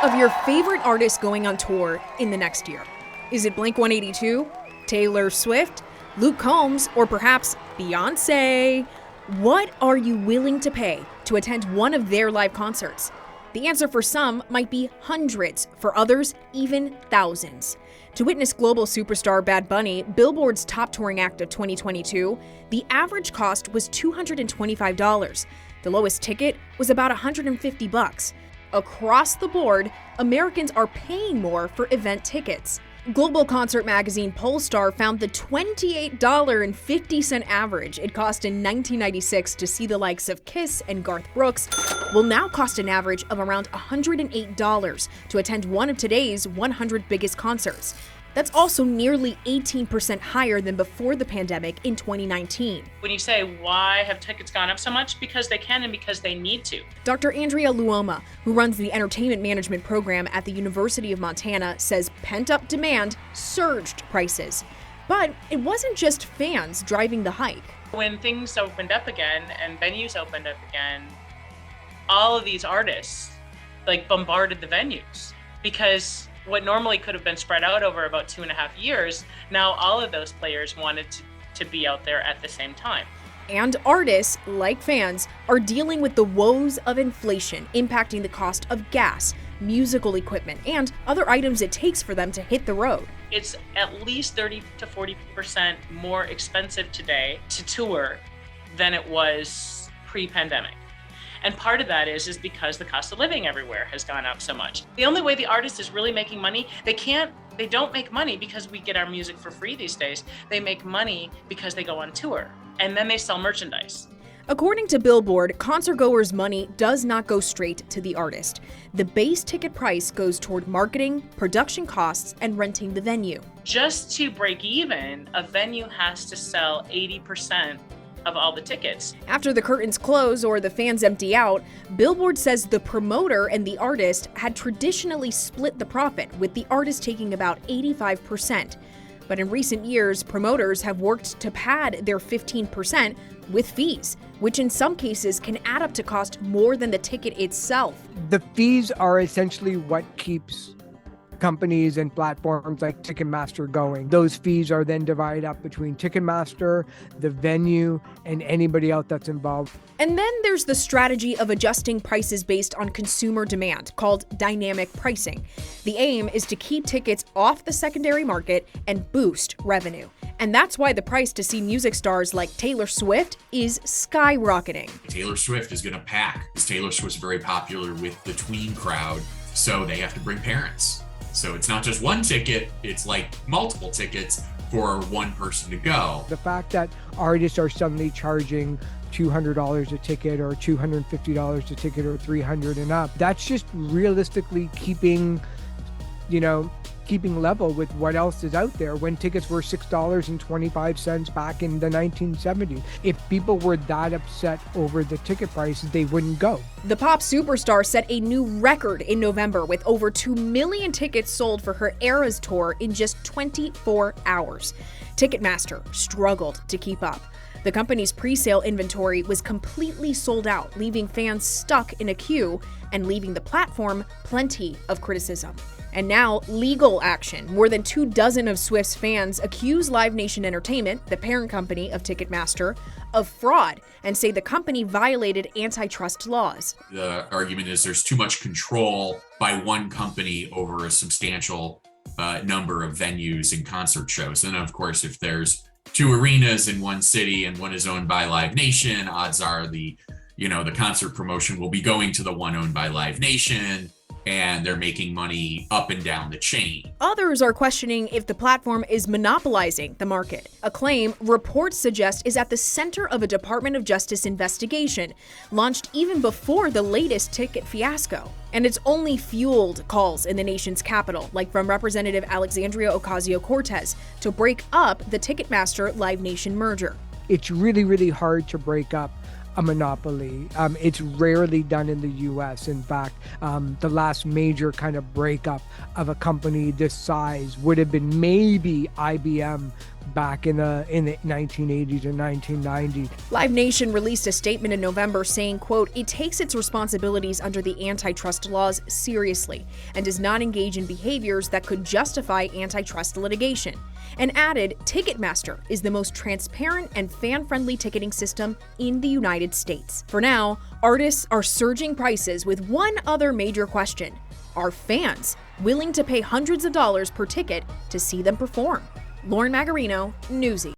of your favorite artists going on tour in the next year. Is it Blink-182, Taylor Swift, Luke Combs, or perhaps Beyoncé? What are you willing to pay to attend one of their live concerts? The answer for some might be hundreds, for others, even thousands. To witness global superstar Bad Bunny, Billboard's top touring act of 2022, the average cost was $225. The lowest ticket was about $150. Across the board, Americans are paying more for event tickets. Global Concert magazine Pollstar found the $28.50 average it cost in 1996 to see the likes of Kiss and Garth Brooks will now cost an average of around $108 to attend one of today's 100 biggest concerts. That's also nearly 18% higher than before the pandemic in 2019. When you say, why have tickets gone up so much? Because they can and because they need to. Dr. Andrea Luoma, who runs the entertainment management program at the University of Montana, says pent-up demand surged prices. But it wasn't just fans driving the hike. When things opened up again and venues opened up again, all of these artists bombarded the venues because what normally could have been spread out over about 2.5 years, now all of those players wanted to be out there at the same time. And artists, like fans, are dealing with the woes of inflation impacting the cost of gas, musical equipment, and other items it takes for them to hit the road. It's at least 30 to 40% more expensive today to tour than it was pre-pandemic. And part of that is because the cost of living everywhere has gone up so much. The only way the artist is really making money, they don't make money because we get our music for free these days. They make money because they go on tour and then they sell merchandise. According to Billboard, concertgoers' money does not go straight to the artist. The base ticket price goes toward marketing, production costs, and renting the venue. Just to break even, a venue has to sell 80% of all the tickets. After the curtains close or the fans empty out, Billboard says the promoter and the artist had traditionally split the profit, with the artist taking about 85%. But in recent years, promoters have worked to pad their 15% with fees, which in some cases can add up to cost more than the ticket itself. The fees are essentially what keeps companies and platforms like Ticketmaster going. Those fees are then divided up between Ticketmaster, the venue, and anybody else that's involved. And then there's the strategy of adjusting prices based on consumer demand, called dynamic pricing. The aim is to keep tickets off the secondary market and boost revenue. And that's why the price to see music stars like Taylor Swift is skyrocketing. Taylor Swift is going to pack, because Taylor Swift's very popular with the tween crowd, so they have to bring parents. So it's not just one ticket, it's like multiple tickets for one person to go. The fact that artists are suddenly charging $200 a ticket or $250 a ticket or $300 and up, that's just realistically keeping level with what else is out there when tickets were $6.25 back in the 1970s. If people were that upset over the ticket prices, they wouldn't go. The pop superstar set a new record in November with over 2 million tickets sold for her Eras tour in just 24 hours. Ticketmaster struggled to keep up. The company's pre-sale inventory was completely sold out, leaving fans stuck in a queue and leaving the platform plenty of criticism. And now, legal action. More than 24 of Swift's fans accuse Live Nation Entertainment, the parent company of Ticketmaster, of fraud and say the company violated antitrust laws. The argument is there's too much control by one company over a substantial number of venues and concert shows. And of course, if there's 2 arenas in one city and one is owned by Live Nation, odds are the concert promotion will be going to the one owned by Live Nation, and they're making money up and down the chain. Others are questioning if the platform is monopolizing the market, a claim reports suggest is at the center of a Department of Justice investigation, launched even before the latest ticket fiasco. And it's only fueled calls in the nation's capital, like from Representative Alexandria Ocasio-Cortez, to break up the Ticketmaster-Live Nation merger. It's really, really hard to break up a monopoly. It's rarely done in the US. In fact, the last major kind of breakup of a company this size would have been maybe IBM back in the 1980s and 1990s. Live Nation released a statement in November saying, quote, "It takes its responsibilities under the antitrust laws seriously and does not engage in behaviors that could justify antitrust litigation," and added, "Ticketmaster is the most transparent and fan-friendly ticketing system in the United States." For now, artists are surging prices with one other major question: are fans willing to pay hundreds of dollars per ticket to see them perform? Lauren Magarino, Newsy.